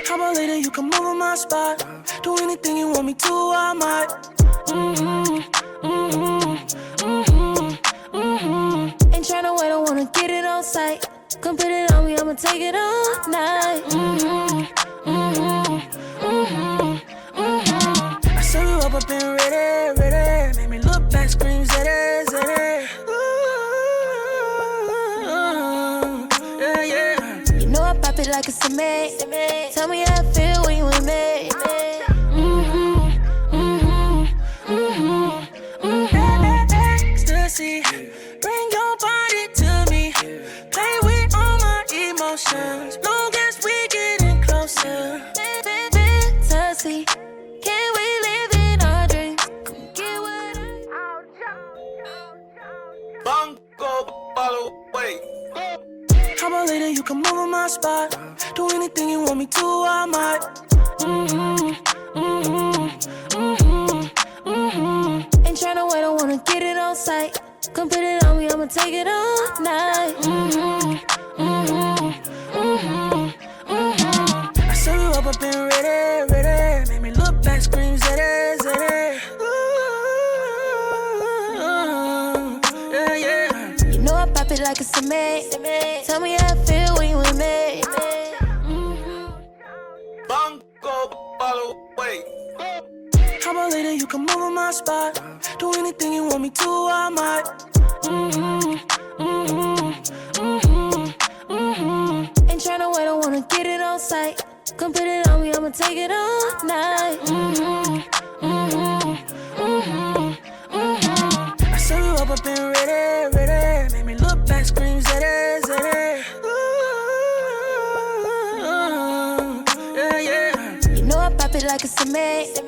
How about later you come over my spot? Do anything you want me to, I might. Ain't tryna wait, I wanna get it on sight. Come put it on me, I'ma take it all night. I saw you up and ready, ready. Make me look back, scream zeddy, zeddy. Yeah, yeah. You know I pop it like a cement. Tell me how I feel when you with me. Ecstasy, bring your body to me. Play with all my emotions. Long as we getting closer. Fantasy, can we live in our dreams? Come get what How about later you come over my spot? Do anything you want me to, I might. Ain't tryna wait, I wanna get it on sight. Come put it on me, I'ma take it all night. I saw you up and ready, ready. Make me look back, scream zeddy, zeddy. Yeah, yeah. You know I pop it like a cement. Tell me how I feel when you with me. How about later you come over my spot? Do anything you want me to, I might. Ain't tryna wait, I wanna get it on sight. Come put it on me, I'ma take it all night. I saw you up and ready, ready. Make me look back, scream zeddy, zeddy. Yeah, yeah. You know I pop it like a cement.